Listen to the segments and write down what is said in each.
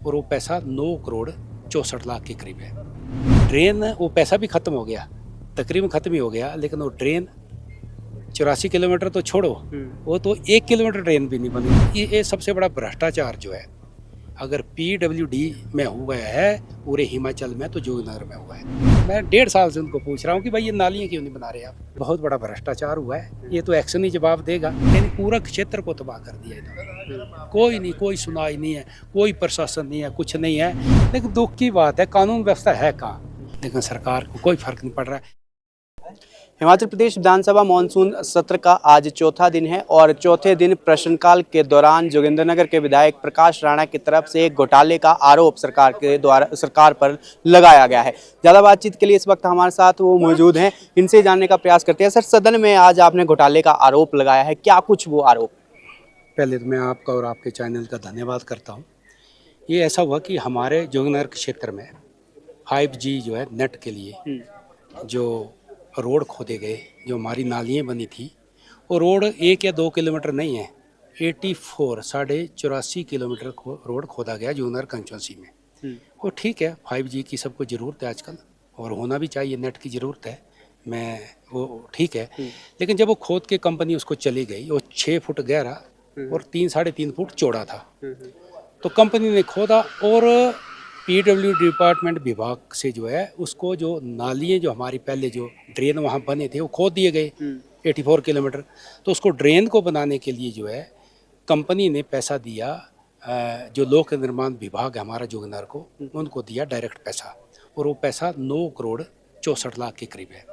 और वो पैसा 9 करोड़ 64 लाख के करीब है। ड्रेन वो पैसा भी ख़त्म हो गया, तकरीबन ख़त्म ही हो गया, लेकिन वो ड्रेन 84 किलोमीटर तो छोड़ो, वो तो 1 किलोमीटर ड्रेन भी नहीं बनी। ये सबसे बड़ा भ्रष्टाचार जो है, अगर PWD में हुआ है पूरे हिमाचल में तो जोगीनगर में हुआ है। मैं 1.5 साल से उनको पूछ रहा हूँ कि भाई ये नालियाँ क्यों नहीं बना रहे आप। बहुत बड़ा भ्रष्टाचार हुआ है, ये तो एक्शन ही जवाब देगा। यानी पूरा क्षेत्र को तबाह कर दिया इन्होंने। कोई नहीं, कोई सुनाई नहीं है, कोई प्रशासन नहीं है, कुछ नहीं है। लेकिन दुख की बात है, कानून व्यवस्था है कहाँ, लेकिन सरकार को कोई फर्क नहीं पड़ रहा है। हिमाचल प्रदेश विधानसभा मानसून सत्र का आज चौथा दिन है और चौथे दिन प्रश्नकाल के दौरान जोगिंद्रनगर के विधायक प्रकाश राणा की तरफ से एक घोटाले का आरोप सरकार पर लगाया गया है। ज़्यादा बातचीत के लिए इस वक्त हमारे साथ वो मौजूद हैं, इनसे जानने का प्रयास करते हैं। सर, सदन में आज आपने घोटाले का आरोप लगाया है, क्या कुछ वो आरोप? पहले तो मैं आपका और आपके चैनल का धन्यवाद करता हूँ। ये ऐसा हुआ कि हमारे जोगिंद्रनगर क्षेत्र में 5G जो है नेट के लिए जो रोड खोदे गए, जो हमारी नालियाँ बनी थी, वो रोड 1 या 2 किलोमीटर नहीं है, 84 किलोमीटर रोड खोदा गया जोगिंद्रनगर कंस्टिट्यूंसी में। वो ठीक है, 5G की सबको ज़रूरत है आजकल और होना भी चाहिए, नेट की ज़रूरत है, मैं वो ठीक है। लेकिन जब वो खोद के कंपनी उसको चली गई, वो 6 फुट गहरा और 3-3.5 फुट चौड़ा था, तो कंपनी ने खोदा और PWD डिपार्टमेंट विभाग से जो है उसको जो नालियाँ जो हमारी पहले जो ड्रेन वहाँ बने थे वो खोद दिए गए 84 किलोमीटर। तो उसको ड्रेन को बनाने के लिए जो है कंपनी ने पैसा दिया, जो लोक निर्माण विभाग है हमारा जोगिंद्रनगर को, उनको दिया डायरेक्ट पैसा, और वो पैसा 9 करोड़ 64 लाख के करीब है।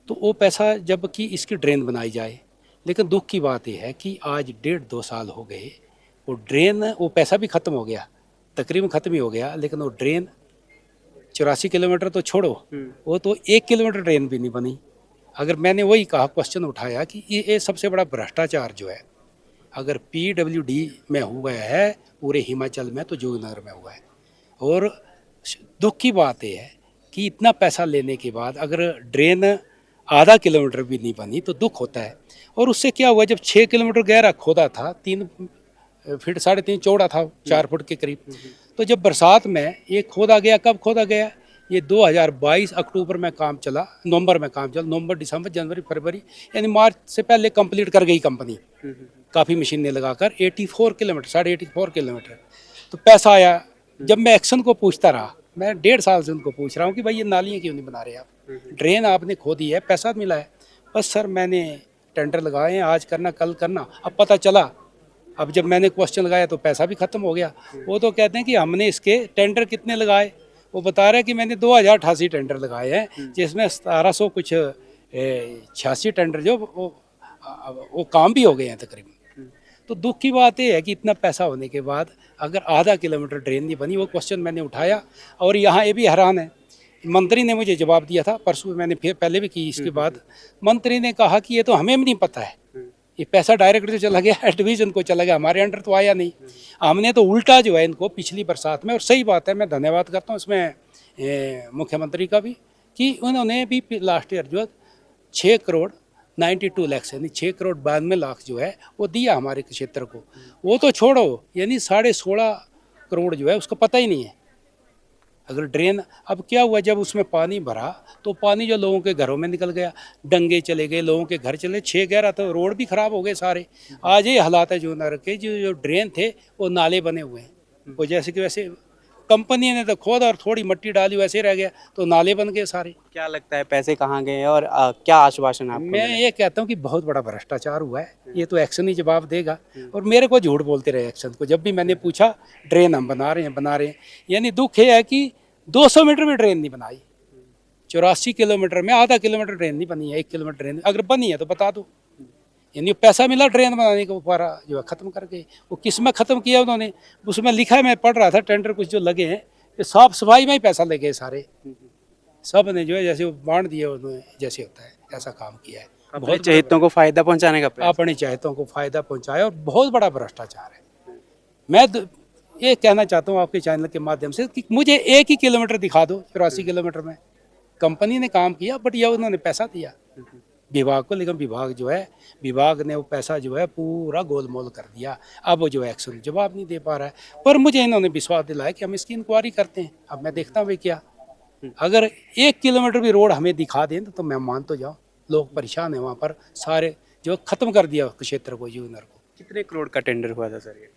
तो वो पैसा जबकि इसकी ड्रेन बनाई जाए, लेकिन दुख की बात यह है कि आज 1.5-2 साल हो गए, वो ड्रेन वो पैसा भी ख़त्म हो गया, तकरीबन ख़त्म ही हो गया, लेकिन वो ड्रेन 84 किलोमीटर तो छोड़ो, वो तो 1 किलोमीटर ड्रेन भी नहीं बनी। अगर मैंने वही कहा, क्वेश्चन उठाया कि ये सबसे बड़ा भ्रष्टाचार जो है, अगर PWD में हुआ है पूरे हिमाचल में तो जोगिंद्रनगर में हुआ है। और दुख की बात यह है कि इतना पैसा लेने के बाद अगर ड्रेन आधा किलोमीटर भी नहीं बनी तो दुख होता है। और उससे क्या हुआ, जब 6 किलोमीटर गहरा खोदा था, 3 फीट 3.5 चौड़ा था, 4 फुट के करीब, तो जब बरसात में ये खोदा गया, कब खोदा गया, ये 2022 अक्टूबर में काम चला, नवंबर में काम चला, नवंबर, दिसंबर, जनवरी, फरवरी, यानी मार्च से पहले कंप्लीट कर गई कंपनी, काफ़ी मशीनें लगाकर 84 किलोमीटर, 84.5 किलोमीटर। तो पैसा आया। जब मैं एक्शन को पूछता रहा, मैं 1.5 साल से उनको पूछ रहा हूँ कि भाई ये नालियाँ क्यों नहीं बना रहे आप, ड्रेन आपने खोदी है, पैसा मिला है। बस सर मैंने टेंडर लगाए हैं, आज करना कल करना। अब पता चला, अब जब मैंने क्वेश्चन लगाया तो पैसा भी ख़त्म हो गया। वो तो कहते हैं कि हमने इसके टेंडर कितने लगाए, वो बता रहे हैं कि मैंने 2088 टेंडर लगाए हैं, जिसमें 1700 कुछ 86 टेंडर जो वो काम भी हो गए हैं तकरीबन। तो दुख की बात ये है कि इतना पैसा होने के बाद अगर आधा किलोमीटर ड्रेन नहीं बनी, वो क्वेश्चन मैंने उठाया। और यहाँ ये भी हैरान है, मंत्री ने मुझे जवाब दिया था परसों, मैंने फिर पहले भी की, इसके बाद मंत्री ने कहा कि ये तो हमें भी नहीं पता है, ये पैसा डायरेक्ट तो चला गया, डिवीजन को चला गया, हमारे अंडर तो आया नहीं। हमने तो उल्टा जो है इनको पिछली बरसात में, और सही बात है, मैं धन्यवाद करता हूँ इसमें मुख्यमंत्री का भी, कि उन्होंने भी लास्ट ईयर जो 6 करोड़ 92 लाख यानी 6 करोड़ 92 लाख जो है वो दिया हमारे क्षेत्र को। वो तो छोड़ो, यानी 16.5 करोड़ जो है उसको पता ही नहीं है। अगर ड्रेन, अब क्या हुआ, जब उसमें पानी भरा तो पानी जो लोगों के घरों में निकल गया, डंगे चले गए, लोगों के घर चले, 6 गहरा तो रोड भी खराब हो गए सारे। आज ये हालात है जोगिंद्रनगर के, जो ड्रेन थे वो नाले बने हुए हैं, वो जैसे कि वैसे कंपनी ने तो खोदा और थोड़ी मिट्टी डाली, वैसे रह गया, तो नाले बन गए सारे। क्या लगता है पैसे कहाँ गए और क्या आश्वासन आपको मैं ये कहता हूँ कि बहुत बड़ा भ्रष्टाचार हुआ है, ये तो एक्शन ही जवाब देगा। और मेरे को झूठ बोलते रहे एक्शन को, जब भी मैंने पूछा ड्रेन हम बना रहे हैं। यानी दुख ये है कि 200 मीटर भी ड्रेन नहीं बनाई, 84 किलोमीटर में आधा किलोमीटर ड्रेन नहीं बनी है, 1 किलोमीटर ड्रेन अगर बनी है तो बता दो। यानी पैसा मिला ड्रेन बनाने का, ऊपर जो है ख़त्म कर गए। वो किस में ख़त्म किया उन्होंने, उसमें लिखा है, मैं पढ़ रहा था, टेंडर कुछ जो लगे हैं कि साफ सफाई में ही पैसा ले गए सारे, सब ने जो है जैसे वो बांट दिए उन्होंने, जैसे होता है ऐसा काम किया है। अपने चहेतों को फायदा पहुंचाने का प्रयास। अपने चहेतों को फायदा पहुंचाया, और बहुत बड़ा भ्रष्टाचार है। मैं ये कहना चाहता हूँ आपके चैनल के माध्यम से कि मुझे 1 ही किलोमीटर दिखा दो 84 किलोमीटर में। कंपनी ने काम किया, बट यह उन्होंने पैसा दिया, विभाग को, लेकिन विभाग ने वो पैसा जो है पूरा गोलमोल कर दिया। अब वो जो है एक्शन जवाब नहीं दे पा रहा है। पर मुझे इन्होंने विश्वास दिलाया कि हम इसकी इंक्वायरी करते हैं। अब मैं देखता हूँ वे क्या, अगर 1 किलोमीटर भी रोड हमें दिखा दें तो मैं मान तो जाऊँ। लोग परेशान है वहाँ पर, सारे जो खत्म कर दिया क्षेत्र को, यूनर को। कितने करोड़ का टेंडर हुआ था सर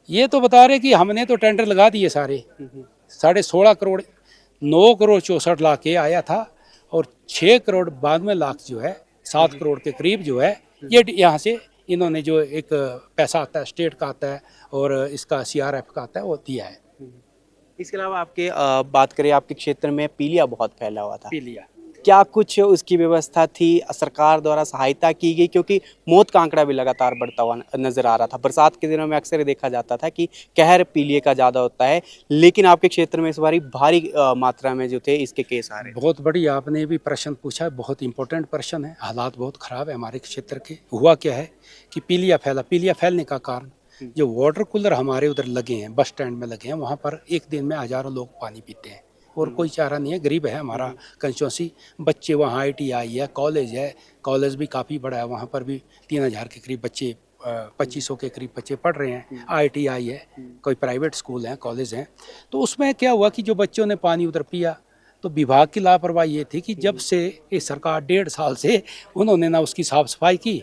ये तो बता रहे कि हमने तो टेंडर लगा दिए सारे, 16.5 करोड़, 9 करोड़ 64 लाख ये आया था, और 6 करोड़ 92 लाख जो है, 7 करोड़ के करीब जो है, ये यहाँ से इन्होंने जो एक पैसा आता है स्टेट का आता है और इसका CRF का आता है वो दिया है। इसके अलावा आपके बात करें आपके क्षेत्र में पीलिया बहुत फैला हुआ था, पीलिया क्या कुछ उसकी व्यवस्था थी, सरकार द्वारा सहायता की गई? क्योंकि मौत का आंकड़ा भी लगातार बढ़ता हुआ नजर आ रहा था। बरसात के दिनों में अक्सर देखा जाता था कि कहर पीलिए का ज़्यादा होता है, लेकिन आपके क्षेत्र में इस बारी भारी मात्रा में जो थे इसके केस आ रहे हैं। बहुत बढ़िया आपने भी प्रश्न पूछा, बहुत इंपॉर्टेंट प्रश्न है। हालात बहुत ख़राब है हमारे क्षेत्र के। हुआ क्या है कि पीलिया फैलने का कारण, जो वाटर कूलर हमारे उधर लगे हैं, बस स्टैंड में लगे हैं, वहाँ पर एक दिन में हज़ारों लोग पानी पीते हैं और कोई चारा नहीं है। गरीब है हमारा कंस्टिट्यूंसी। बच्चे वहाँ ITI है, कॉलेज भी काफ़ी बड़ा है, वहाँ पर भी 3000 के करीब बच्चे, 2500 के करीब बच्चे पढ़ रहे हैं। ITI है, कोई प्राइवेट स्कूल हैं, कॉलेज हैं। तो उसमें क्या हुआ कि जो बच्चों ने पानी उधर पिया, तो विभाग की लापरवाही ये थी कि जब से ये सरकार 1.5 साल से उन्होंने ना उसकी साफ सफाई की,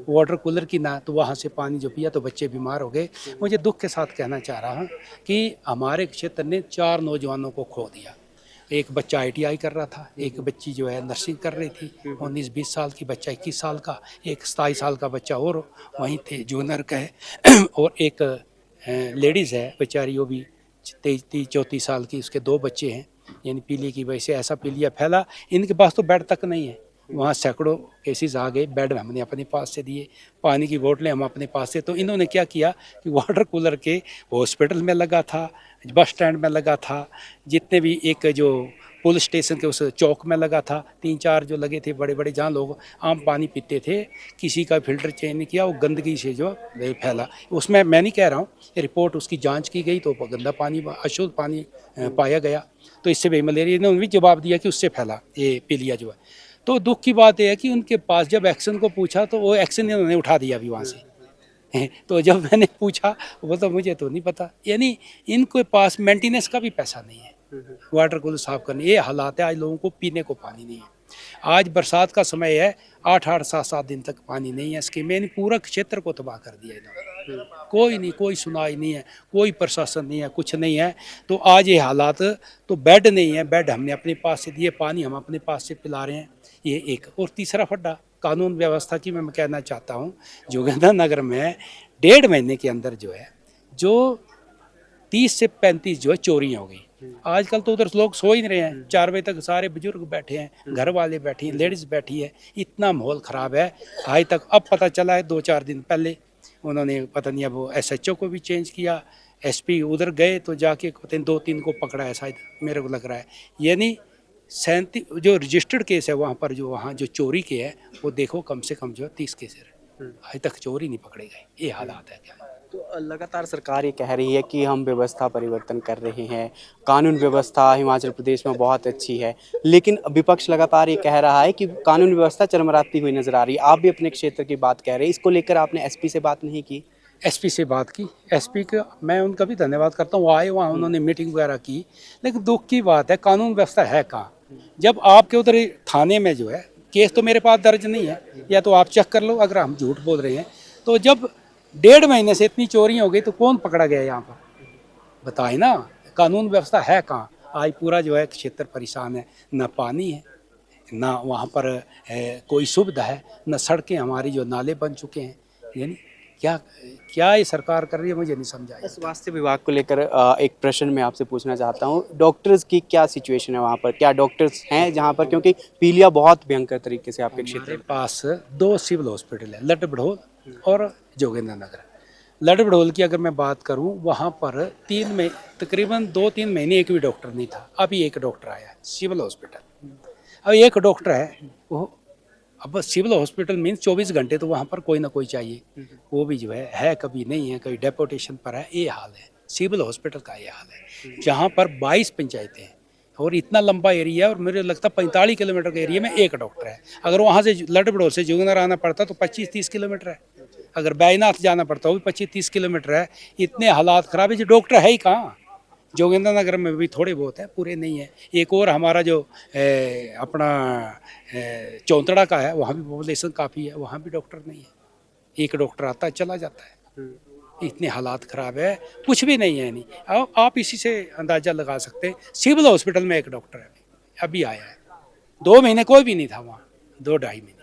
वाटर कूलर की, ना तो वहाँ से पानी जो पिया तो बच्चे बीमार हो गए। मुझे दुख के साथ कहना चाह रहा हूँ कि हमारे क्षेत्र ने 4 नौजवानों को खो दिया। एक बच्चा ITI कर रहा था, एक बच्ची जो है नर्सिंग कर रही थी, 19-20 साल की, बच्चा 21 साल का, एक 27 साल का बच्चा और वहीं थे जूनियर का है, और एक लेडीज़ है बेचारी, वो भी 33-34 साल की, उसके 2 बच्चे हैं। यानी पीलिया की वजह से ऐसा पीलिया फैला, इनके पास तो बेड तक नहीं है। वहाँ सैकड़ों केसेस आ गए, बेड हमने अपने पास से दिए, पानी की बोतलें हम अपने पास से। तो इन्होंने क्या किया कि वाटर कूलर के हॉस्पिटल में लगा था, बस स्टैंड में लगा था, जितने भी एक जो पुलिस स्टेशन के उस चौक में लगा था, 3-4 जो लगे थे बड़े बड़े, जहाँ लोग आम पानी पीते थे, किसी का फिल्टर चेंज नहीं किया, वो गंदगी से जो फैला। उसमें मैं नहीं कह रहा हूँ, रिपोर्ट उसकी जांच की गई तो गंदा पानी, अशुद्ध पानी पाया गया। तो इससे भी मलेरिया, इन्होंने भी जवाब दिया कि उससे फैला ये पीलिया जो है। तो दुख की बात यह है कि उनके पास जब एक्शन को पूछा तो वो एक्शन इन्होंने उठा दिया अभी वहाँ से। तो जब मैंने पूछा वो तो मुझे तो नहीं पता, यानी इनके पास मेंटेनेंस का भी पैसा नहीं है वाटर कूलर साफ करने। ये हालात है, आज लोगों को पीने को पानी नहीं है। आज बरसात का समय है, 8-8, 7-7 दिन तक पानी नहीं है। इसके मैंने पूरा क्षेत्र को तबाह कर दिया इन्होंने। कोई नहीं, कोई सुनाई नहीं है, कोई प्रशासन नहीं है, कुछ नहीं है। तो आज ये हालात, तो बेड नहीं है, बेड हमने अपने पास से दिए, पानी हम अपने पास से पिला रहे हैं। ये एक। और तीसरा फड्डा कानून व्यवस्था की मैं कहना चाहता हूँ। जोगिंद्रनगर में 1.5 महीने के अंदर जो है, जो 30 से 35 जो है चोरियाँ हो गई। आजकल तो उधर लोग सो ही नहीं रहे हैं, 4 बजे तक सारे बुजुर्ग बैठे हैं, घर वाले बैठे हैं, लेडीज़ बैठी है। इतना माहौल ख़राब है आज तक। अब पता चला है 2-4 दिन पहले उन्होंने, पता नहीं अब वो SHO को भी चेंज किया, SP उधर गए तो जाके 2-3 को पकड़ा है शायद, मेरे को लग रहा है। यानी 37 जो रजिस्टर्ड केस है वहाँ पर, जो वहाँ जो चोरी के है, वो देखो कम से कम जो है 30 केस है, आज तक चोरी नहीं पकड़े गए। ये हालात है। क्या तो लगातार सरकार ये कह रही है कि हम व्यवस्था परिवर्तन कर रहे हैं, कानून व्यवस्था हिमाचल प्रदेश में बहुत अच्छी है, लेकिन विपक्ष लगातार ये कह रहा है कि कानून व्यवस्था चरमराती हुई नजर आ रही है। आप भी अपने क्षेत्र की बात कह रहे हैं, इसको लेकर आपने SP से बात नहीं की? SP से बात की, SP का मैं उनका भी धन्यवाद करता हूँ। वो आए, वहाँ उन्होंने मीटिंग वगैरह की, लेकिन दुख की बात है कानून व्यवस्था है कहाँ। जब आपके उधर थाने में जो है केस, तो मेरे पास दर्ज नहीं है, या तो आप चेक कर लो अगर हम झूठ बोल रहे हैं। तो जब 1.5 महीने से इतनी चोरी हो गई तो कौन पकड़ा गया यहाँ पर, बताए ना। कानून व्यवस्था है कहाँ। आज पूरा जो है क्षेत्र परेशान है, ना पानी है, ना वहाँ पर कोई सुविधा है, ना सड़कें हमारी जो नाले बन चुके हैं। यानी क्या क्या ये सरकार कर रही है, मुझे नहीं समझ आई। स्वास्थ्य विभाग को लेकर एक प्रश्न मैं आपसे पूछना चाहता हूँ, डॉक्टर्स की क्या सिचुएशन है वहाँ पर? क्या डॉक्टर्स हैं जहाँ पर, क्योंकि पीलिया बहुत भयंकर तरीके से आपके क्षेत्र हमारे पास 2 सिविल हॉस्पिटल है, लट बड़ोल और जोगिंद्रनगर। लट बड़ोल की अगर मैं बात करूं, वहां पर तकरीबन 2-3 महीने एक भी डॉक्टर नहीं था। अभी एक डॉक्टर आया है सिविल हॉस्पिटल। अब एक डॉक्टर है वो, अब सिविल हॉस्पिटल मीन्स 24 घंटे तो वहाँ पर कोई ना कोई चाहिए। वो भी जो है कभी नहीं है, कभी डेपुटेशन पर है। ये हाल है सिविल हॉस्पिटल का, ये हाल है। जहाँ पर 22 पंचायतें हैं और इतना लंबा एरिया है और मुझे लगता है 45 किलोमीटर के एरिया में एक डॉक्टर है। अगर वहाँ से लटबड़ोल से जोगिंदर आना पड़ता तो 25-30 किलोमीटर है। अगर बैजनाथ जाना पड़ता वो भी 25-30 किलोमीटर है। इतने हालात ख़राब है, जो डॉक्टर है ही कहाँ। जोगिंदर नगर में भी थोड़े बहुत है, पूरे नहीं है। एक और हमारा जो अपना चौंतड़ा का है, वहाँ भी पॉपुलेशन काफ़ी है, वहाँ भी डॉक्टर नहीं है। एक डॉक्टर आता है चला जाता है। इतने हालात ख़राब है, कुछ भी नहीं है। नहीं आप इसी से अंदाज़ा लगा सकते हैं। सिविल हॉस्पिटल में एक डॉक्टर है, अभी आया है। 2 महीने कोई भी नहीं था वहाँ, 2-2.5 महीने।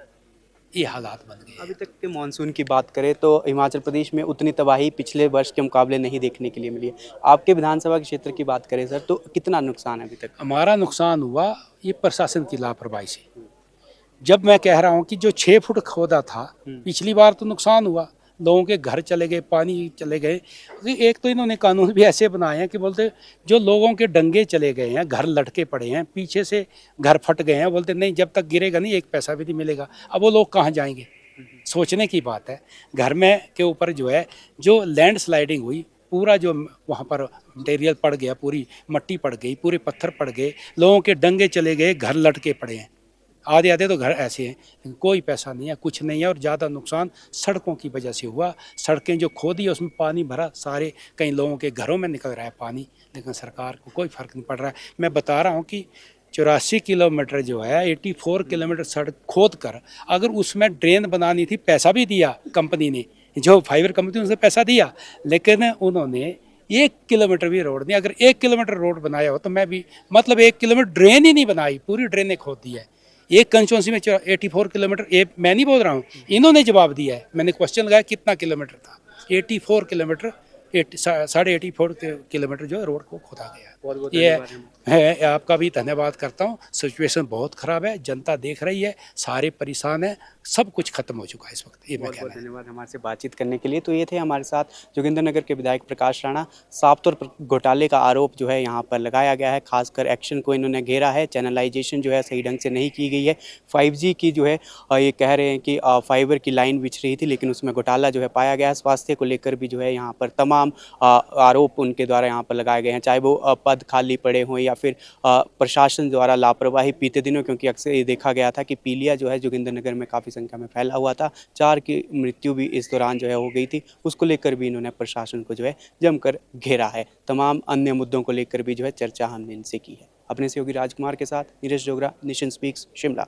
ये हालात बन गए। अभी तक के मानसून की बात करें तो हिमाचल प्रदेश में उतनी तबाही पिछले वर्ष के मुकाबले नहीं देखने के लिए मिली है। आपके विधानसभा के क्षेत्र की बात करें सर, तो कितना नुकसान है अभी तक? हमारा नुकसान हुआ ये प्रशासन की लापरवाही से। जब मैं कह रहा हूँ कि जो 6 फुट खोदा था, पिछली बार तो नुकसान हुआ, लोगों के घर चले गए, पानी चले गए। एक तो इन्होंने कानून भी ऐसे बनाए हैं कि बोलते जो लोगों के डंगे चले गए हैं, घर लटके पड़े हैं, पीछे से घर फट गए हैं, बोलते नहीं जब तक गिरेगा नहीं एक पैसा भी नहीं मिलेगा। अब वो लोग कहाँ जाएंगे? सोचने की बात है। घर में के ऊपर जो है जो लैंड स्लाइडिंग हुई, पूरा जो वहाँ पर मटेरियल पड़ गया, पूरी मट्टी पड़ गई, पूरे पत्थर पड़ गए, लोगों के डंगे चले गए, घर लटके पड़े हैं। आधे आधे तो घर ऐसे हैं, लेकिन कोई पैसा नहीं है, कुछ नहीं है। और ज़्यादा नुकसान सड़कों की वजह से हुआ। सड़कें जो खोदी उसमें पानी भरा, सारे कई लोगों के घरों में निकल रहा है पानी, लेकिन सरकार को कोई फ़र्क नहीं पड़ रहा है। मैं बता रहा हूँ कि 84 किलोमीटर जो है, 84 किलोमीटर सड़क खोद कर अगर उसमें ड्रेन बनानी थी, पैसा भी दिया कंपनी ने, जो फाइबर कंपनी उसने पैसा दिया, लेकिन उन्होंने 1 किलोमीटर भी रोड नहीं। अगर 1 किलोमीटर रोड बनाया हो तो मैं भी, मतलब 1 किलोमीटर ड्रेन ही नहीं बनाई, पूरी ड्रेनें खोद दी है। एक कंस्टिट्यूंसी में 84 किलोमीटर, ये मैं नहीं बोल रहा हूँ, इन्होंने जवाब दिया है। मैंने क्वेश्चन लगाया कितना किलोमीटर था, 84 किलोमीटर, 84 किलोमीटर जो है रोड को खोदा गया। बहुत बहुत ये धन्यवाद। है, आपका भी धन्यवाद करता हूँ। सिचुएशन बहुत ख़राब है, जनता देख रही है, सारे परेशान हैं, सब कुछ खत्म हो चुका है इस वक्त। ये मैं बहुत कहना बहुत है। धन्यवाद हमारे से बातचीत करने के लिए। तो ये थे हमारे साथ जोगिंद्रनगर के विधायक प्रकाश राणा। साफ तौर पर घोटाले का आरोप जो है यहाँ पर लगाया गया है, खासकर एक्शन को इन्होंने घेरा है। चैनलाइजेशन जो है सही ढंग से नहीं की गई है। 5G की जो है ये कह रहे हैं कि फाइबर की लाइन बिछ रही थी, लेकिन उसमें घोटाला जो है पाया गया है। स्वास्थ्य को लेकर भी जो है यहाँ पर तमाम आरोप उनके द्वारा यहाँ पर लगाए गए हैं, चाहे वो पद खाली पड़े हों या फिर प्रशासन द्वारा लापरवाही बीते दिनों, क्योंकि अक्सर ये देखा गया था कि पीलिया जो है जोगिंद्रनगर में काफ़ी संख्या में फैला हुआ था। 4 की मृत्यु भी इस दौरान जो है हो गई थी। उसको लेकर भी इन्होंने प्रशासन को जो है जमकर घेरा है। तमाम अन्य मुद्दों को लेकर भी जो है चर्चा हमने इनसे की है। अपने सहयोगी राजकुमार के साथ नीरज जोगरा, नेशन स्पीक्स, शिमला।